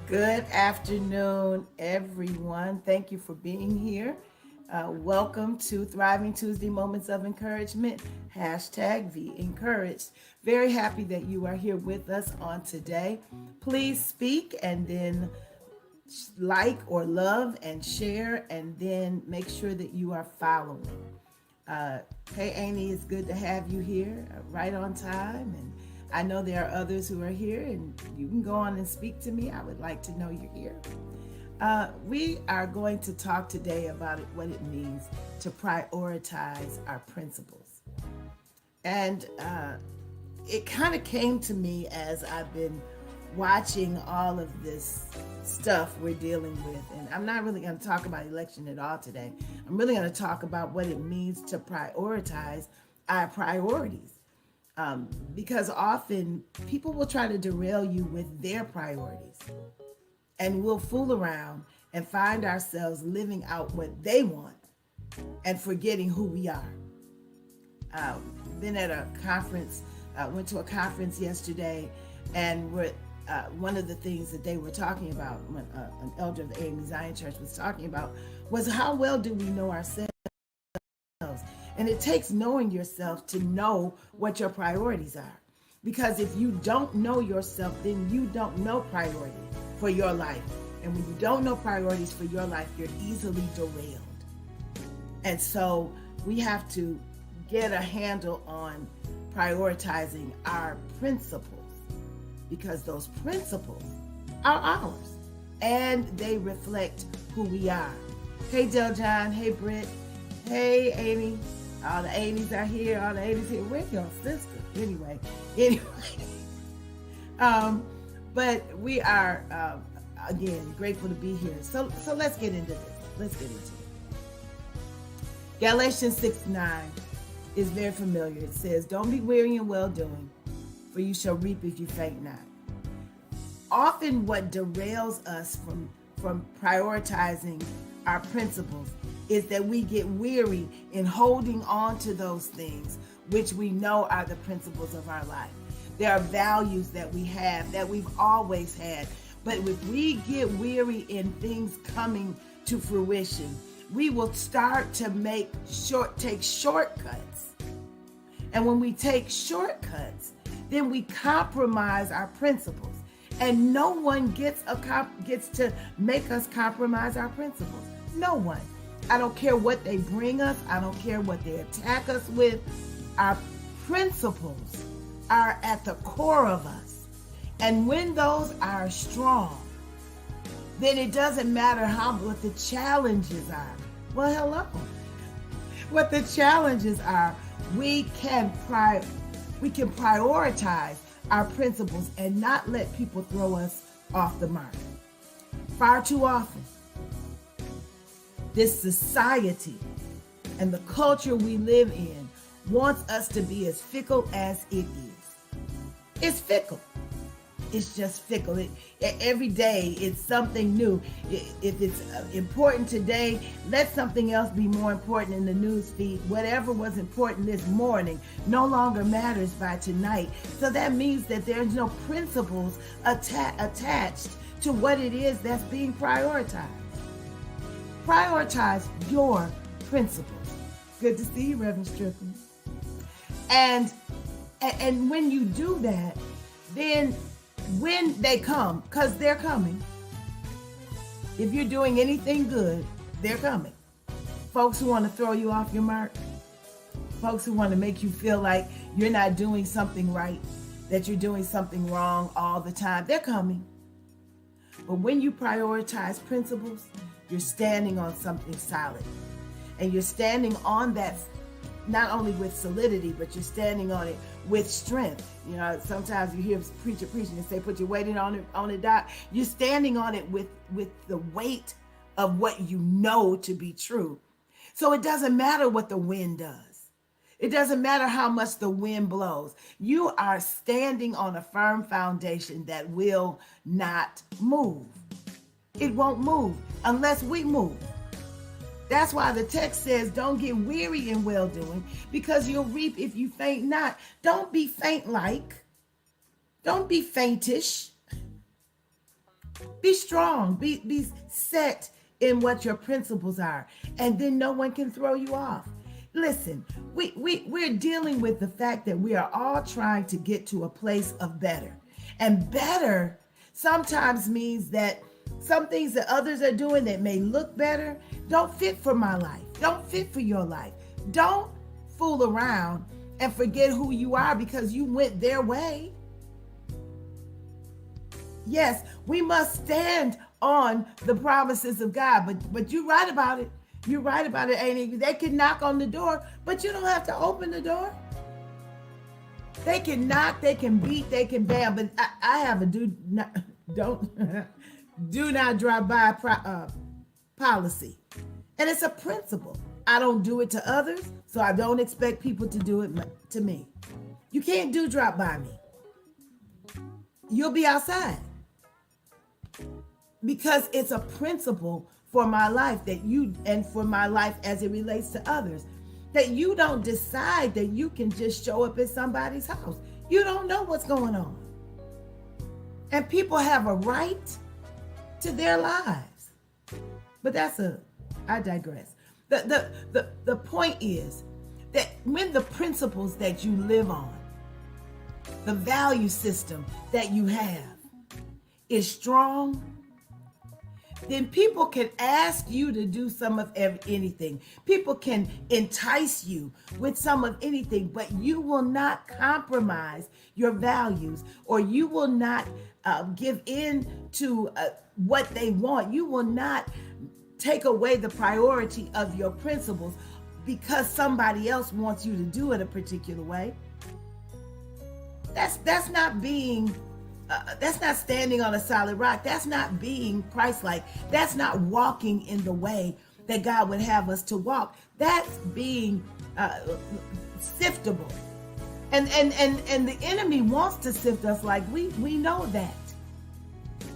Good afternoon, everyone. Thank you for being here. Welcome to Thriving Tuesday Moments of Encouragement, hashtag #VEencouraged. Very happy that you are here with us on today. Please speak and then like or love and share, and then make sure that you are following. Uh, hey, Amy, it's good to have you here right on time. And I know there are others who are here, and you can go on and speak to me. I would like to know you're here. We are going to talk today about what it means to prioritize our principles. And it kind of came to me as I've been watching all of this stuff we're dealing with. And I'm not really going to talk about election at all today. I'm really going to talk about what it means to prioritize our priorities. Because often people will try to derail you with their priorities, and we'll fool around and find ourselves living out what they want and forgetting who we are. Been at a conference, went to a conference yesterday, and one of the things that they were talking about, when an elder of the AME Zion Church was talking about, was how well do we know ourselves? And it takes knowing yourself to know what your priorities are. Because if you don't know yourself, then you don't know priority for your life. And when you don't know priorities for your life, you're easily derailed. And so we have to get a handle on prioritizing our principles, because those principles are ours and they reflect who we are. Hey, Del John. Hey, Britt. Hey, Amy. All the 80s are here. All the 80s here. Where's your sister? Anyway. But we are, again, grateful to be here. So let's get into this. Galatians 6:9 is very familiar. It says, "Don't be weary in well-doing, for you shall reap if you faint not." Often what derails us from prioritizing our principles is that we get weary in holding on to those things which we know are the principles of our life. There are values that we have, that we've always had. But if we get weary in things coming to fruition, we will start to take shortcuts. And when we take shortcuts, then we compromise our principles. And no one gets to make us compromise our principles. No one. I don't care what they bring us. I don't care what they attack us with. Our principles are at the core of us. And when those are strong, then it doesn't matter what the challenges are. Well, hello. What the challenges are, we can prioritize our principles and not let people throw us off the mark. Far too often, this society and the culture we live in wants us to be as fickle as it is. It's fickle. It's just fickle. Every day it's something new. If it's important today, let something else be more important in the news feed. Whatever was important this morning no longer matters by tonight. So that means that there's no principles attached to what it is that's being prioritized. Prioritize your principles. Good to see you, Reverend Strickland. And when you do that, then when they come, because they're coming, if you're doing anything good, they're coming. Folks who want to throw you off your mark, folks who want to make you feel like you're not doing something right, that you're doing something wrong all the time, they're coming. But when you prioritize principles, you're standing on something solid. And you're standing on that not only with solidity, but you're standing on it with strength. You know, sometimes you hear a preacher preaching and say, put your weight on it, Doc. You're standing on it with the weight of what you know to be true. So it doesn't matter what the wind does. It doesn't matter how much the wind blows. You are standing on a firm foundation that will not move. It won't move unless we move. That's why the text says, don't get weary in well-doing, because you'll reap if you faint not. Don't be faint-like. Don't be faintish. Be strong. Be set in what your principles are, and then no one can throw you off. Listen, we're dealing with the fact that we are all trying to get to a place of better. And better sometimes means that some things that others are doing that may look better don't fit for my life, don't fit for your life. Don't fool around and forget who you are because you went their way. Yes, we must stand on the promises of God, but you're right about it. You're right about it, ain't it? They can knock on the door, but you don't have to open the door. They can knock, they can beat, they can bam, but I have a do not drive by policy, and it's a principle. I don't do it to others, so I don't expect people to do it to me. You can't drop by me. You'll be outside. Because it's a principle for my life and for my life as it relates to others, that you don't decide that you can just show up at somebody's house. You don't know what's going on. And people have a right to their lives. But I digress. The point is that when the principles that you live on, the value system that you have is strong, then people can ask you to do some of anything. People can entice you with some of anything, but you will not compromise your values, or you will not give in to what they want. You will not take away the priority of your principles because somebody else wants you to do it a particular way. That's not being that's not standing on a solid rock. That's not being Christ-like. That's not walking in the way that God would have us to walk. That's being siftable. And the enemy wants to sift us like wheat. We know that.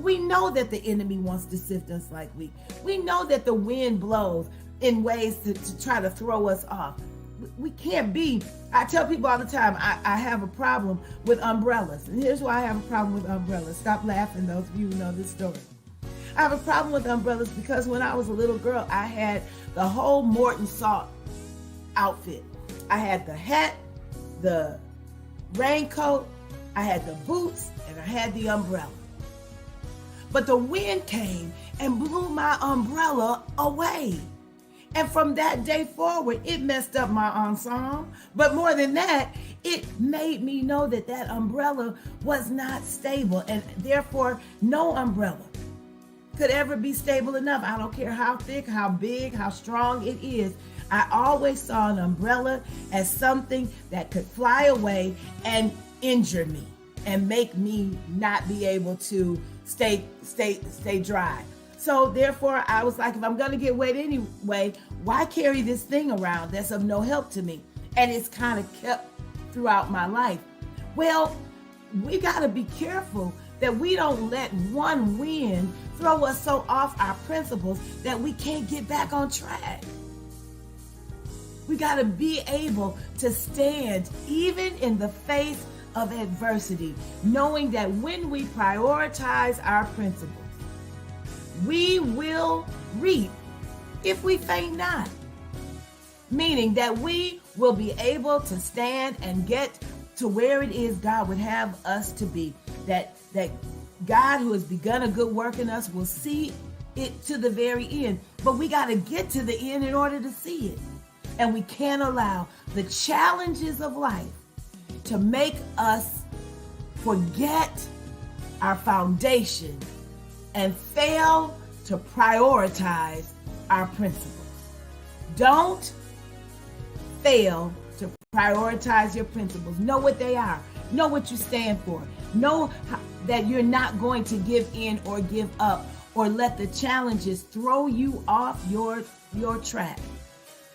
We know that the enemy wants to sift us like wheat. We know that the wind blows in ways to try to throw us off. We can't be. I tell people all the time, I have a problem with umbrellas. And here's why I have a problem with umbrellas. Stop laughing, those of you who know this story. I have a problem with umbrellas because when I was a little girl, I had the whole Morton Salt outfit. I had the hat, the raincoat, I had the boots, and I had the umbrella. But the wind came and blew my umbrella away. And from that day forward, it messed up my ensemble. But more than that, it made me know that that umbrella was not stable. And therefore, no umbrella could ever be stable enough. I don't care how thick, how big, how strong it is. I always saw an umbrella as something that could fly away and injure me and make me not be able to stay dry. So therefore, I was like, if I'm going to get wet anyway, why carry this thing around that's of no help to me? And it's kind of kept throughout my life. Well, we got to be careful that we don't let one wind throw us so off our principles that we can't get back on track. We got to be able to stand even in the face of adversity, knowing that when we prioritize our principles, we will reap if we faint not. Meaning that we will be able to stand and get to where it is God would have us to be. That God, who has begun a good work in us, will see it to the very end. But we got to get to the end in order to see it. And we can't allow the challenges of life to make us forget our foundation and fail to prioritize our principles. Don't fail to prioritize your principles. Know what they are. Know what you stand for. Know that you're not going to give in or give up or let the challenges throw you off your track.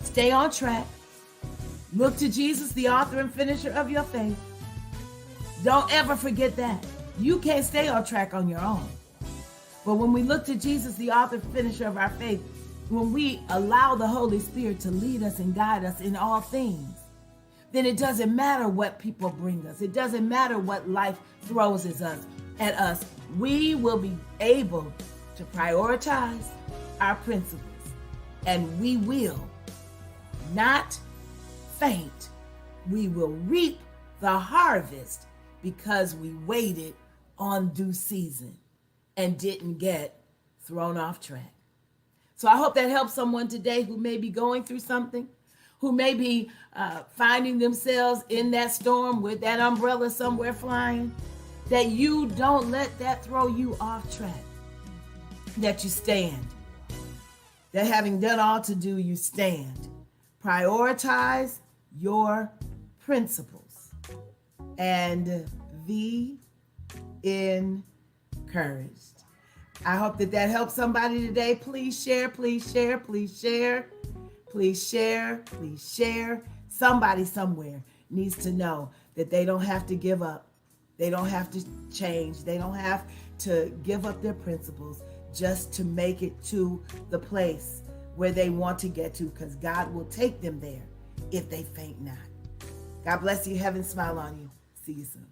Stay on track. Look to Jesus, the author and finisher of your faith. Don't ever forget that. You can't stay on track on your own. But when we look to Jesus, the author and finisher of our faith, when we allow the Holy Spirit to lead us and guide us in all things, then it doesn't matter what people bring us. It doesn't matter what life throws at us. at us, we will be able to prioritize our principles, and we will not faint. We will reap the harvest because we waited on due season and didn't get thrown off track. So I hope that helps someone today who may be going through something, who may be finding themselves in that storm with that umbrella somewhere flying, that you don't let that throw you off track, that you stand, that having done all to do, you stand. Prioritize your principles and be encouraged. I hope that helps somebody today. Please share, please share, please share, please share, please share. Somebody somewhere needs to know that they don't have to give up. They don't have to change. They don't have to give up their principles just to make it to the place where they want to get to, because God will take them there if they faint not. God bless you. Heaven smile on you. See you soon.